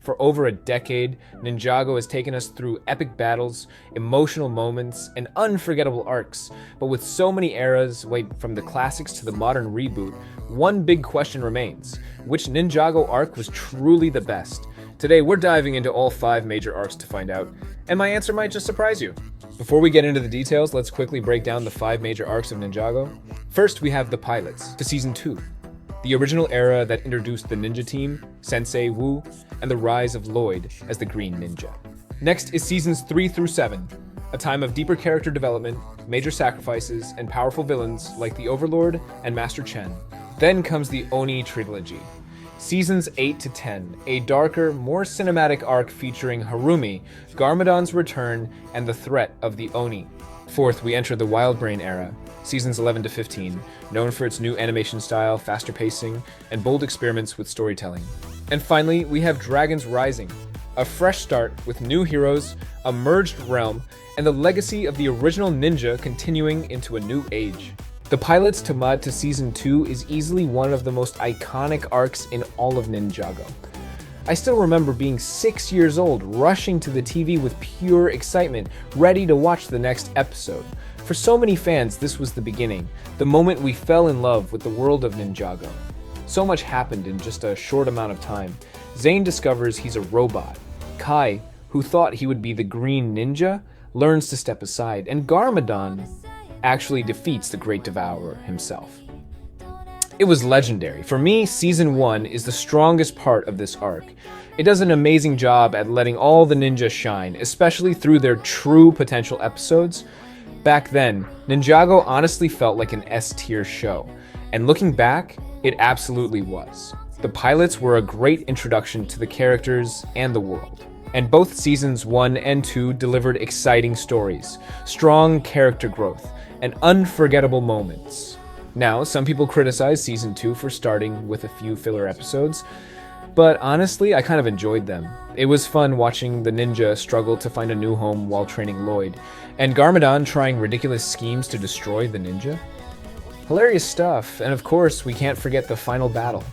For over a decade, Ninjago has taken us through epic battles, emotional moments, and unforgettable arcs. But with so many eras, from the classics to the modern reboot, one big question remains. Which Ninjago arc was truly the best? Today, we're diving into all 5 major arcs to find out, and my answer might just surprise you. Before we get into the details, let's quickly break down the 5 major arcs of Ninjago. First, we have the pilots to Season 2. The original era that introduced the ninja team, Sensei Wu, and the rise of Lloyd as the Green Ninja. Next is Seasons 3 through 7, a time of deeper character development, major sacrifices, and powerful villains like the Overlord and Master Chen. Then comes the Oni Trilogy. Seasons 8 to 10, a darker, more cinematic arc featuring Harumi, Garmadon's return, and the threat of the Oni. Fourth, we enter the WildBrain Era, Seasons 11 to 15, known for its new animation style, faster pacing, and bold experiments with storytelling. And finally, we have Dragons Rising, a fresh start with new heroes, a merged realm, and the legacy of the original ninja continuing into a new age. The Pilots to Mud to Season 2 is easily one of the most iconic arcs in all of Ninjago. I still remember being 6 years old, rushing to the TV with pure excitement, ready to watch the next episode. For so many fans, this was the beginning, the moment we fell in love with the world of Ninjago. So much happened in just a short amount of time. Zane discovers he's a robot. Kai, who thought he would be the Green Ninja, learns to step aside, and Garmadon actually defeats the Great Devourer himself. It was legendary. For me, Season 1 is the strongest part of this arc. It does an amazing job at letting all the ninjas shine, especially through their true potential episodes. Back then, Ninjago honestly felt like an S-tier show, and looking back, it absolutely was. The pilots were a great introduction to the characters and the world, and both Seasons 1 and 2 delivered exciting stories, strong character growth, and unforgettable moments. Now, some people criticize Season 2 for starting with a few filler episodes, but honestly, I kind of enjoyed them. It was fun watching the ninja struggle to find a new home while training Lloyd, and Garmadon trying ridiculous schemes to destroy the ninja. Hilarious stuff, and of course, we can't forget the final battle.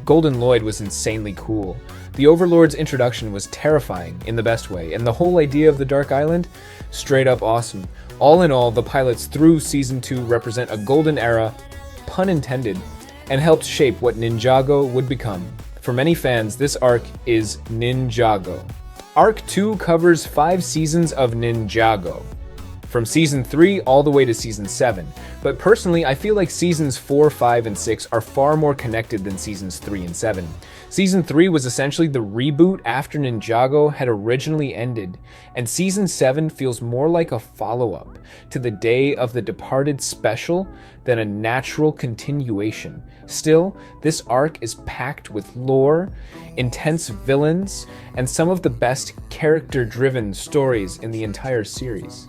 Golden Lloyd was insanely cool. The Overlord's introduction was terrifying in the best way, and the whole idea of the Dark Island? Straight up awesome. All in all, the pilots through Season 2 represent a golden era, pun intended, and helped shape what Ninjago would become. For many fans, this arc is Ninjago. Arc 2 covers 5 seasons of Ninjago, from Season 3 all the way to Season 7, but personally I feel like Seasons 4, 5, and 6 are far more connected than Seasons 3 and 7. Season 3 was essentially the reboot after Ninjago had originally ended, and Season 7 feels more like a follow-up to the Day of the Departed special than a natural continuation. Still, this arc is packed with lore, intense villains, and some of the best character-driven stories in the entire series.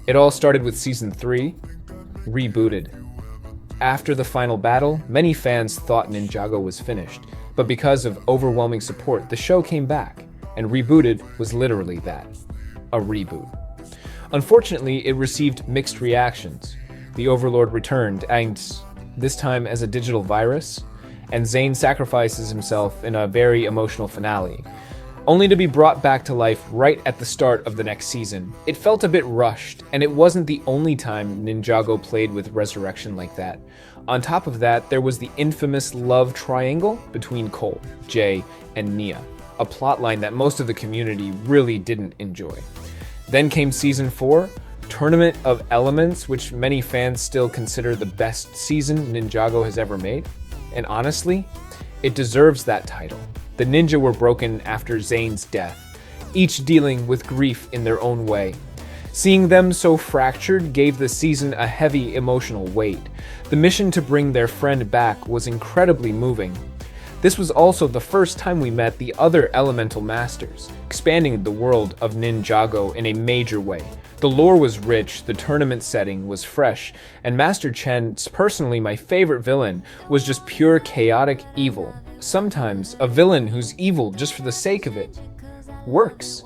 It all started with Season 3, rebooted. After the final battle, many fans thought Ninjago was finished, but because of overwhelming support, the show came back, and rebooted was literally that, a reboot. Unfortunately, it received mixed reactions. The Overlord returned, and this time as a digital virus, and Zane sacrifices himself in a very emotional finale, only to be brought back to life right at the start of the next season. It felt a bit rushed, and it wasn't the only time Ninjago played with resurrection like that. On top of that, there was the infamous love triangle between Cole, Jay, and Nia, a plotline that most of the community really didn't enjoy. Then came Season 4, Tournament of Elements, which many fans still consider the best season Ninjago has ever made. And honestly, it deserves that title. The ninja were broken after Zane's death, each dealing with grief in their own way. Seeing them so fractured gave the season a heavy emotional weight. The mission to bring their friend back was incredibly moving. This was also the first time we met the other elemental masters, expanding the world of Ninjago in a major way. The lore was rich, the tournament setting was fresh, and Master Chen, personally my favorite villain, was just pure chaotic evil. Sometimes a villain who's evil just for the sake of it works.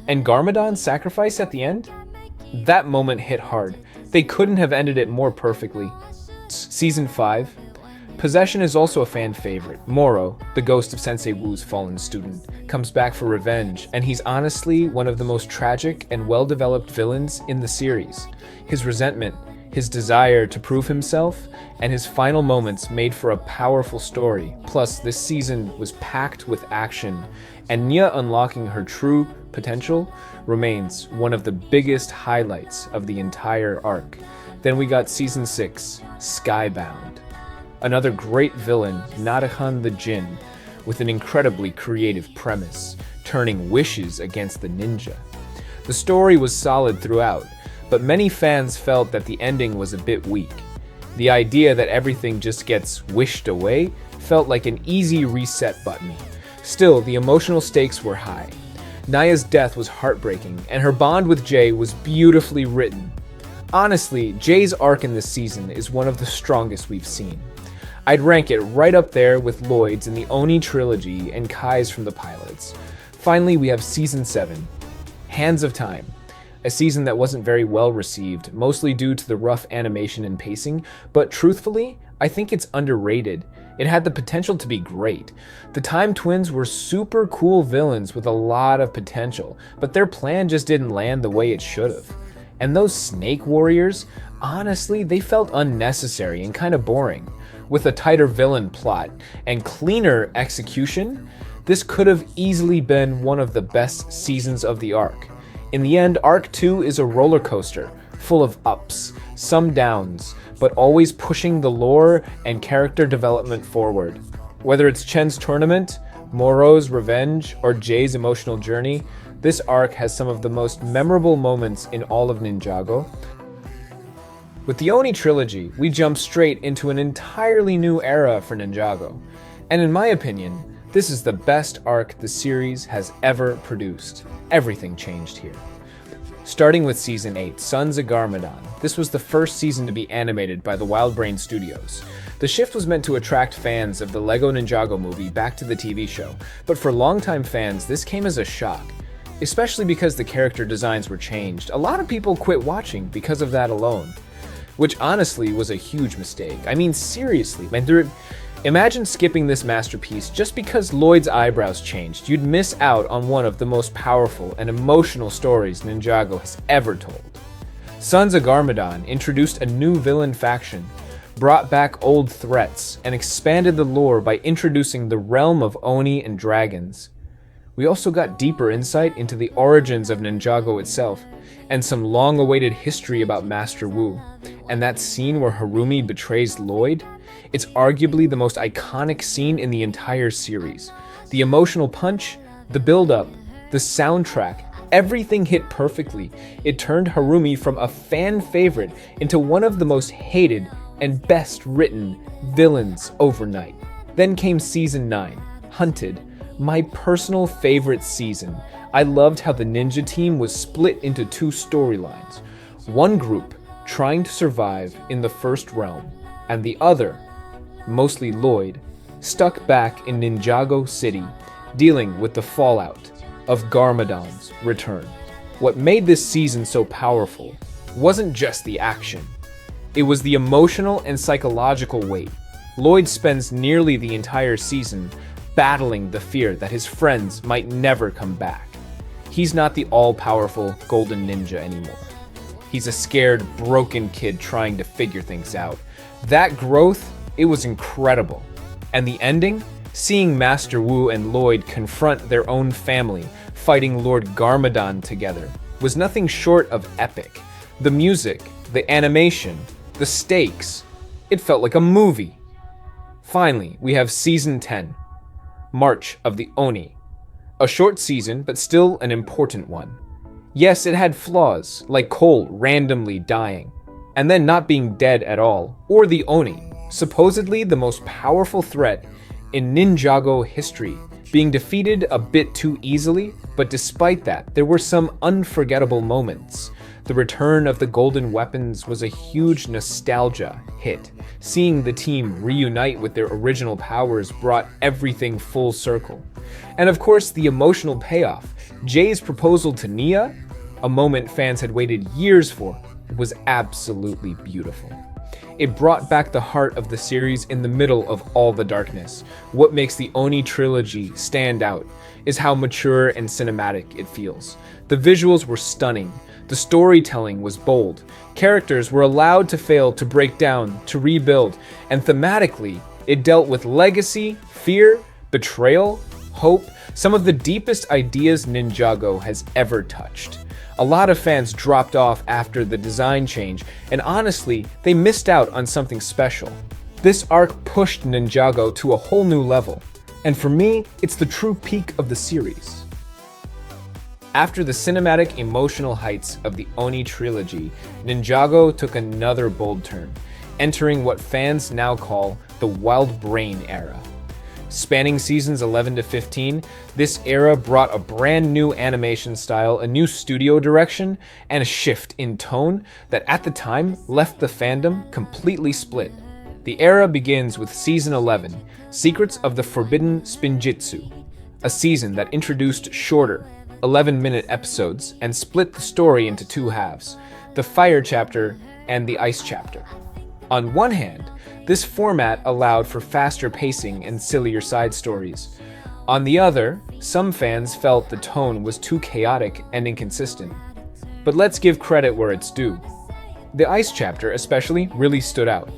And Garmadon's sacrifice at the end? That moment hit hard. They couldn't have ended it more perfectly. Season 5, Possession is also a fan favorite. Moro, the ghost of Sensei Wu's fallen student, comes back for revenge, and he's honestly one of the most tragic and well-developed villains in the series. His resentment, his desire to prove himself, and his final moments made for a powerful story. Plus, this season was packed with action, and Nya unlocking her true potential remains one of the biggest highlights of the entire arc. Then we got Season 6, Skybound. Another great villain, Narahan the Jinn, with an incredibly creative premise, turning wishes against the ninja. The story was solid throughout, but many fans felt that the ending was a bit weak. The idea that everything just gets wished away felt like an easy reset button. Still, the emotional stakes were high. Naya's death was heartbreaking, and her bond with Jay was beautifully written. Honestly, Jay's arc in this season is one of the strongest we've seen. I'd rank it right up there with Lloyd's in the Oni Trilogy and Kai's from the pilots. Finally, we have Season 7, Hands of Time. A season that wasn't very well received, mostly due to the rough animation and pacing, but truthfully, I think it's underrated. It had the potential to be great. The Time Twins were super cool villains with a lot of potential, but their plan just didn't land the way it should have. And those Snake Warriors, honestly, they felt unnecessary and kind of boring. With a tighter villain plot and cleaner execution, this could have easily been one of the best seasons of the arc. In the end, Arc 2 is a roller coaster, full of ups, some downs, but always pushing the lore and character development forward. Whether it's Chen's tournament, Moro's revenge, or Jay's emotional journey, this arc has some of the most memorable moments in all of Ninjago. With the Oni Trilogy, we jump straight into an entirely new era for Ninjago, and in my opinion, this is the best arc the series has ever produced. Everything changed here. Starting with Season 8, Sons of Garmadon. This was the first season to be animated by the WildBrain Studios. The shift was meant to attract fans of the LEGO Ninjago movie back to the TV show, but for longtime fans, this came as a shock. Especially because the character designs were changed. A lot of people quit watching because of that alone, which honestly was a huge mistake. I mean, seriously, man, imagine skipping this masterpiece just because Lloyd's eyebrows changed. You'd miss out on one of the most powerful and emotional stories Ninjago has ever told. Sons of Garmadon introduced a new villain faction, brought back old threats, and expanded the lore by introducing the realm of Oni and dragons. We also got deeper insight into the origins of Ninjago itself, and some long-awaited history about Master Wu. And that scene where Harumi betrays Lloyd? It's arguably the most iconic scene in the entire series. The emotional punch, the build-up, the soundtrack, everything hit perfectly. It turned Harumi from a fan favorite into one of the most hated and best written villains overnight. Then came Season 9, Hunted, my personal favorite season. I loved how the ninja team was split into two storylines. One group trying to survive in the first realm, and the other, mostly Lloyd, stuck back in Ninjago City, dealing with the fallout of Garmadon's return. What made this season so powerful wasn't just the action. It was the emotional and psychological weight. Lloyd spends nearly the entire season battling the fear that his friends might never come back. He's not the all-powerful golden ninja anymore. He's a scared, broken kid trying to figure things out. That growth, it was incredible. And the ending? Seeing Master Wu and Lloyd confront their own family, fighting Lord Garmadon together, was nothing short of epic. The music, the animation, the stakes, it felt like a movie. Finally, we have Season 10, March of the Oni. A short season, but still an important one. Yes, it had flaws, like Cole randomly dying, and then not being dead at all, or the Oni, supposedly the most powerful threat in Ninjago history, being defeated a bit too easily, but despite that, there were some unforgettable moments. The return of the golden weapons was a huge nostalgia hit. Seeing the team reunite with their original powers brought everything full circle. And of course, the emotional payoff. Jay's proposal to Nya, a moment fans had waited years for, was absolutely beautiful. it brought back the heart of the series in the middle of all the darkness. What makes the Oni Trilogy stand out is how mature and cinematic it feels. The visuals were stunning, the storytelling was bold, characters were allowed to fail, to break down, to rebuild, and thematically, it dealt with legacy, fear, betrayal, hope, some of the deepest ideas Ninjago has ever touched. A lot of fans dropped off after the design change, and honestly, they missed out on something special. This arc pushed Ninjago to a whole new level, and for me, it's the true peak of the series. After the cinematic emotional heights of the Oni Trilogy, Ninjago took another bold turn, entering what fans now call the WildBrain Era. Spanning seasons 11 to 15, this era brought a brand new animation style, a new studio direction, and a shift in tone that at the time left the fandom completely split. The era begins with Season 11, Secrets of the Forbidden Spinjitzu, a season that introduced shorter, 11-minute episodes and split the story into two halves, the Fire chapter and the Ice chapter. On one hand, this format allowed for faster pacing and sillier side stories. On the other, some fans felt the tone was too chaotic and inconsistent. But let's give credit where it's due. The Ice chapter especially really stood out.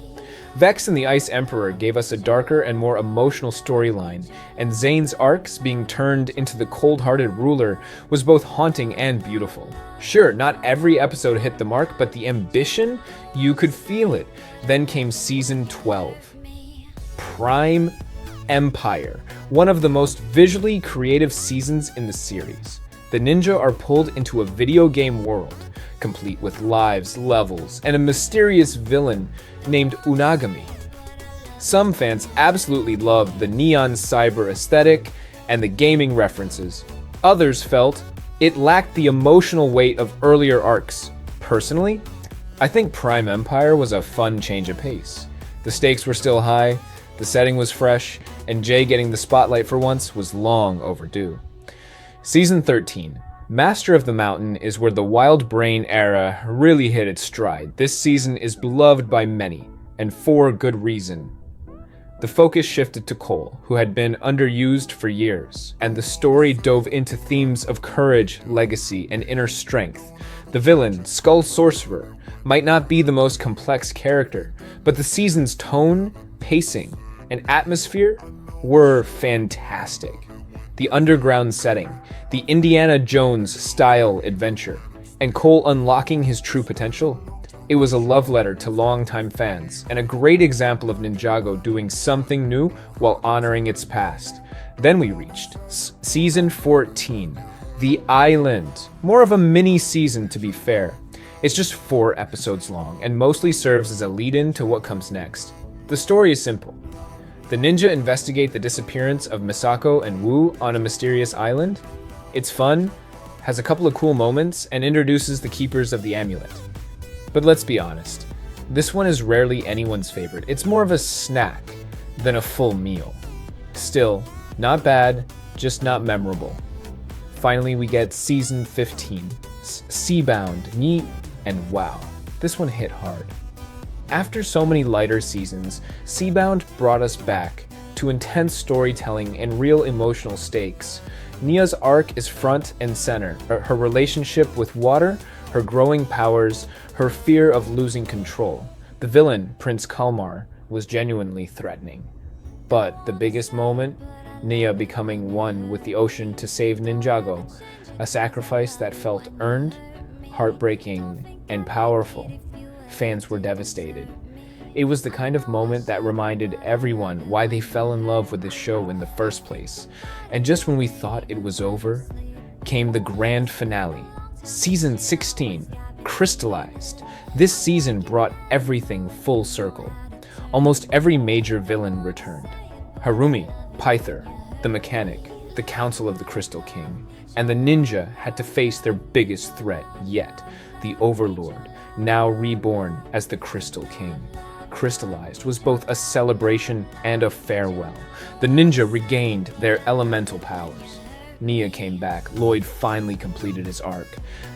Vex and the Ice Emperor gave us a darker and more emotional storyline, and Zane's arcs being turned into the cold-hearted ruler was both haunting and beautiful. Sure, not every episode hit the mark, but the ambition, you could feel it. Then came Season 12. Prime Empire, one of the most visually creative seasons in the series. The ninja are pulled into a video game world, complete with lives, levels, and a mysterious villain named Unagami. Some fans absolutely loved the neon cyber aesthetic and the gaming references. Others felt it lacked the emotional weight of earlier arcs. Personally, I think Prime Empire was a fun change of pace. The stakes were still high, the setting was fresh, and Jay getting the spotlight for once was long overdue. Season 13. Master of the Mountain is where the WildBrain era really hit its stride. This season is beloved by many, and for good reason. The focus shifted to Cole, who had been underused for years, and the story dove into themes of courage, legacy, and inner strength. The villain, Skull Sorcerer, might not be the most complex character, but the season's tone, pacing, and atmosphere were fantastic. The underground setting, the Indiana Jones-style adventure, and Cole unlocking his true potential. It was a love letter to longtime fans, and a great example of Ninjago doing something new while honoring its past. Then we reached Season 14, The Island. More of a mini-season, to be fair. It's just 4 episodes long, and mostly serves as a lead-in to what comes next. The story is simple. The ninja investigate the disappearance of Misako and Wu on a mysterious island. It's fun, has a couple of cool moments, and introduces the keepers of the amulet. But let's be honest, this one is rarely anyone's favorite. It's more of a snack than a full meal. Still, not bad, just not memorable. Finally, we get Season 15, Seabound, Neat, and wow, this one hit hard. After so many lighter seasons, Seabound brought us back to intense storytelling and real emotional stakes. Nia's arc is front and center. Her relationship with water, her growing powers, her fear of losing control. The villain, Prince Kalmar, was genuinely threatening. But the biggest moment, Nia becoming one with the ocean to save Ninjago, a sacrifice that felt earned, heartbreaking, and powerful. Fans were devastated. It was the kind of moment that reminded everyone why they fell in love with this show in the first place. And just when we thought it was over, came the grand finale. Season 16, Crystallized. This season brought everything full circle. Almost every major villain returned. Harumi, Pythor, the Mechanic, the Council of the Crystal King, and the ninja had to face their biggest threat yet, the Overlord, now reborn as the Crystal King. Crystallized was both a celebration and a farewell. The ninja regained their elemental powers. Nia came back. Lloyd finally completed his arc,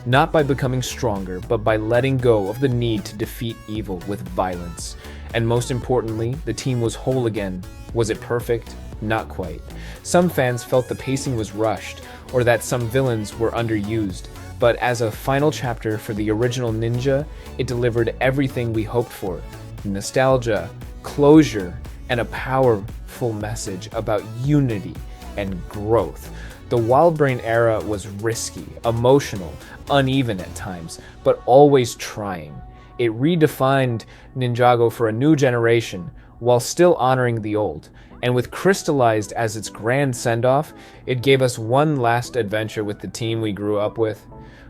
not by becoming stronger, but by letting go of the need to defeat evil with violence. And most importantly, the team was whole again. Was it perfect? Not quite. Some fans felt the pacing was rushed, or that some villains were underused. But as a final chapter for the original Ninja, it delivered everything we hoped for. Nostalgia, closure, and a powerful message about unity and growth. The WildBrain era was risky, emotional, uneven at times, but always trying. It redefined Ninjago for a new generation, while still honoring the old. And with Crystallized as its grand send-off, it gave us one last adventure with the team we grew up with.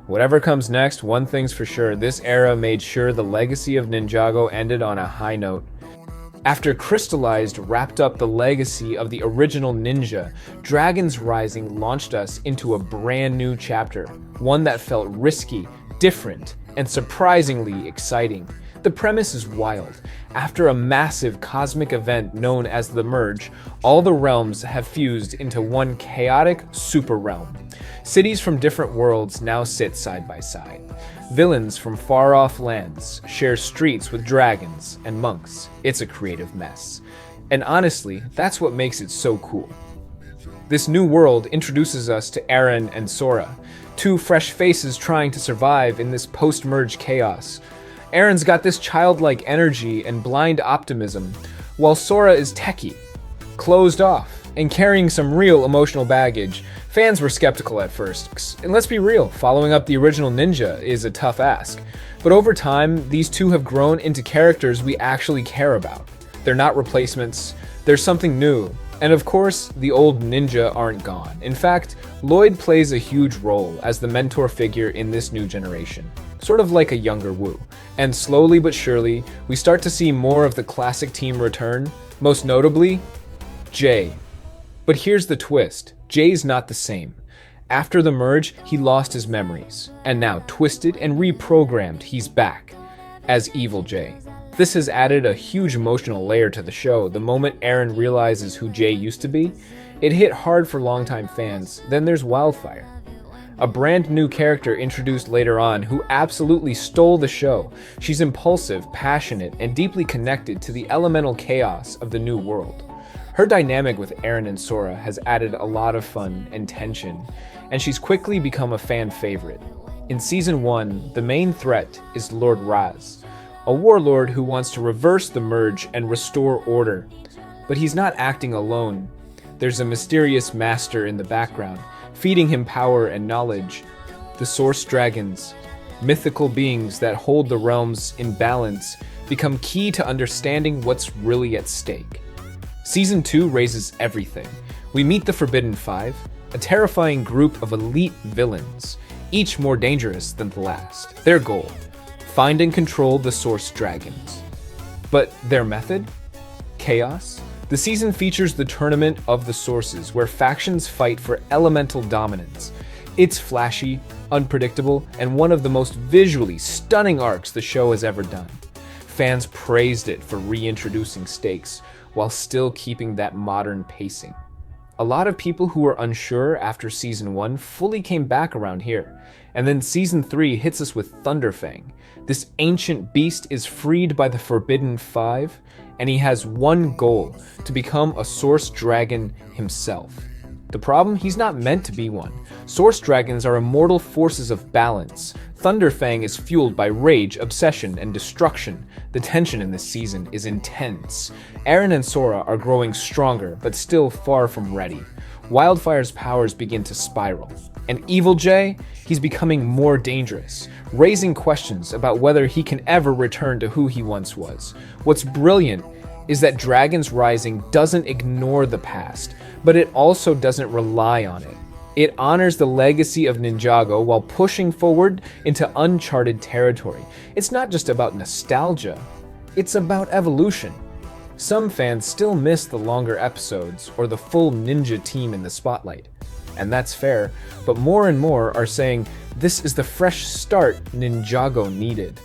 Whatever comes next, one thing's for sure, this era made sure the legacy of Ninjago ended on a high note. After Crystallized wrapped up the legacy of the original Ninja, Dragon's Rising launched us into a brand new chapter, one that felt risky, different, and surprisingly exciting. The premise is wild. After a massive cosmic event known as the Merge, all the realms have fused into one chaotic super realm. Cities from different worlds now sit side by side. Villains from far-off lands share streets with dragons and monks. It's a creative mess. And honestly, that's what makes it so cool. This new world introduces us to Eren and Sora, two fresh faces trying to survive in this post-merge chaos. Eren's got this childlike energy and blind optimism, while Sora is techie, closed off, and carrying some real emotional baggage. Fans were skeptical at first, and let's be real, following up the original Ninja is a tough ask. But over time, these two have grown into characters we actually care about. They're not replacements, they're something new. And of course, the old Ninja aren't gone. In fact, Lloyd plays a huge role as the mentor figure in this new generation, sort of like a younger Wu. And slowly but surely, we start to see more of the classic team return, most notably, Jay. But here's the twist, Jay's not the same. After the merge, he lost his memories, and now twisted and reprogrammed, he's back as Evil Jay. This has added a huge emotional layer to the show. The moment Eren realizes who Jay used to be, it hit hard for longtime fans. Then there's Wildfire, a brand new character introduced later on who absolutely stole the show. She's impulsive, passionate, and deeply connected to the elemental chaos of the new world. Her dynamic with Eren and Sora has added a lot of fun and tension, and she's quickly become a fan favorite. In Season 1, the main threat is Lord Raz, a warlord who wants to reverse the merge and restore order. But he's not acting alone. There's a mysterious master in the background, feeding him power and knowledge. The Source Dragons, mythical beings that hold the realms in balance, become key to understanding what's really at stake. Season 2 raises everything. We meet the Forbidden Five, a terrifying group of elite villains, each more dangerous than the last. Their goal: find and control the Source Dragons. But their method? Chaos? The season features the Tournament of the Sources, where factions fight for elemental dominance. It's flashy, unpredictable, and one of the most visually stunning arcs the show has ever done. Fans praised it for reintroducing stakes, while still keeping that modern pacing. A lot of people who were unsure after Season 1 fully came back around here, and then Season 3 hits us with Thunderfang. This ancient beast is freed by the Forbidden Five, and he has one goal: to become a Source Dragon himself. The problem? He's not meant to be one. Source Dragons are immortal forces of balance. Thunderfang is fueled by rage, obsession, and destruction. The tension in this season is intense. Eren and Sora are growing stronger, but still far from ready. Wildfire's powers begin to spiral. And Evil Jay? He's becoming more dangerous, raising questions about whether he can ever return to who he once was. What's brilliant is that Dragon's Rising doesn't ignore the past, but it also doesn't rely on it. It honors the legacy of Ninjago while pushing forward into uncharted territory. It's not just about nostalgia, it's about evolution. Some fans still miss the longer episodes or the full ninja team in the spotlight. And that's fair, but more and more are saying this is the fresh start Ninjago needed.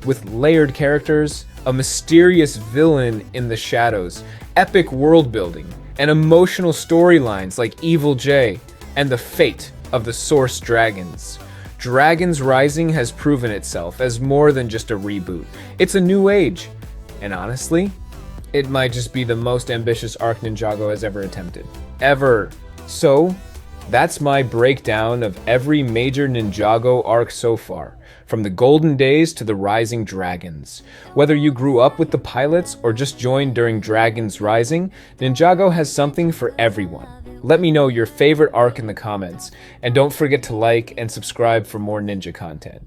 With layered characters, a mysterious villain in the shadows, epic world building, and emotional storylines like Evil Jay and the fate of the Source Dragons. Dragon's Rising has proven itself as more than just a reboot. It's a new age, And honestly, it might just be the most ambitious arc Ninjago has ever attempted. Ever. So, that's my breakdown of every major Ninjago arc so far, from the golden days to the rising dragons. Whether you grew up with the pilots or just joined during Dragons Rising, Ninjago has something for everyone. Let me know your favorite arc in the comments, and don't forget to like and subscribe for more ninja content.